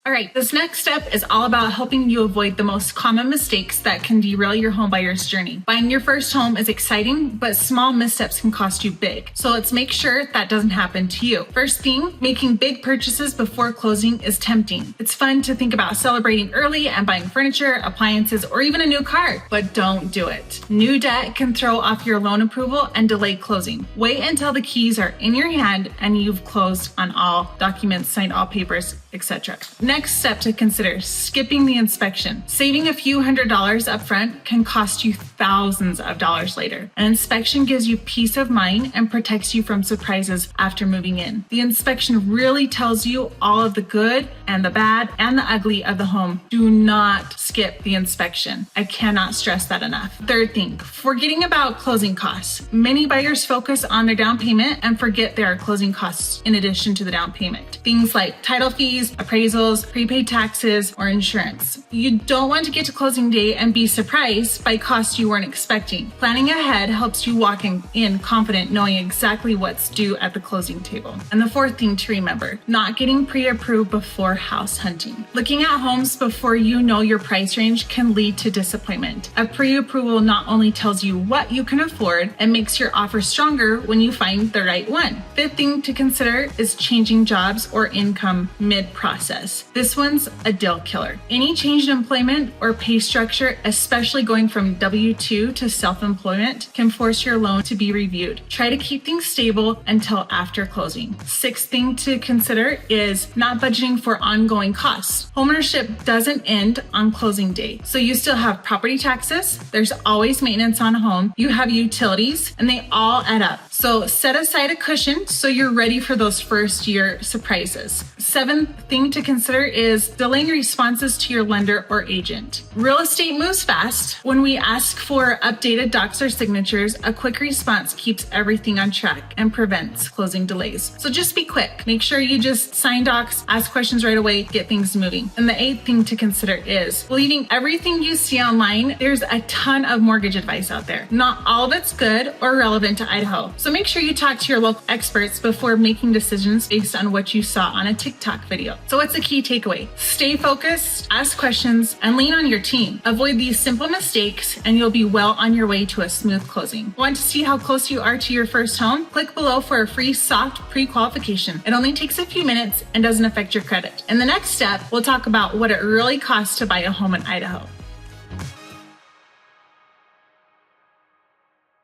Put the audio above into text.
All right, this next step is all about helping you avoid the most common mistakes that can derail your homebuyer's journey. Buying your first home is exciting, but small missteps can cost you big. So let's make sure that doesn't happen to you. First thing, making big purchases before closing is tempting. It's fun to think about celebrating early and buying furniture, appliances, or even a new car, but don't do it. New debt can throw off your loan approval and delay closing. Wait until the keys are in your hand and you've closed on all documents, signed all papers, etc. Next step to consider, skipping the inspection. Saving a few $100s up front can cost you thousands of dollars later. An inspection gives you peace of mind and protects you from surprises after moving in. The inspection really tells you all of the good and the bad and the ugly of the home. Do not skip the inspection. I cannot stress that enough. Third thing, forgetting about closing costs. Many buyers focus on their down payment and forget there are closing costs in addition to the down payment. Things like title fees, appraisals, prepaid taxes, or insurance. You don't want to get to closing day and be surprised by costs you weren't expecting. Planning ahead helps you walk in confident, knowing exactly what's due at the closing table. And the fourth thing to remember, not getting pre-approved before house hunting. Looking at homes before you know your price range can lead to disappointment. A pre-approval not only tells you what you can afford and makes your offer stronger when you find the right one. Fifth thing to consider is changing jobs or income mid-process. This one's a deal killer. Any change in employment or pay structure, especially going from W-2 to self-employment, can force your loan to be reviewed. Try to keep things stable until after closing. Sixth thing to consider is not budgeting for ongoing costs. Homeownership doesn't end on closing day, so you still have property taxes, there's always maintenance on a home, you have utilities, and they all add up. So set aside a cushion so you're ready for those first year surprises. Seventh thing to consider is delaying responses to your lender or agent. Real estate moves fast. When we ask for updated docs or signatures, a quick response keeps everything on track and prevents closing delays. So just be quick. Make sure you just sign docs, ask questions right away, get things moving. And the eighth thing to consider is believing everything you see online. There's a ton of mortgage advice out there. Not all of it's good or relevant to Idaho. So make sure you talk to your local experts before making decisions based on what you saw on a TikTok video. So what's the key takeaway? Stay focused, ask questions, and lean on your team. Avoid these simple mistakes and you'll be well on your way to a smooth closing. Want to see how close you are to your first home? Click below for a free soft pre-qualification. It only takes a few minutes and doesn't affect your credit. In the next step, we'll talk about what it really costs to buy a home in Idaho.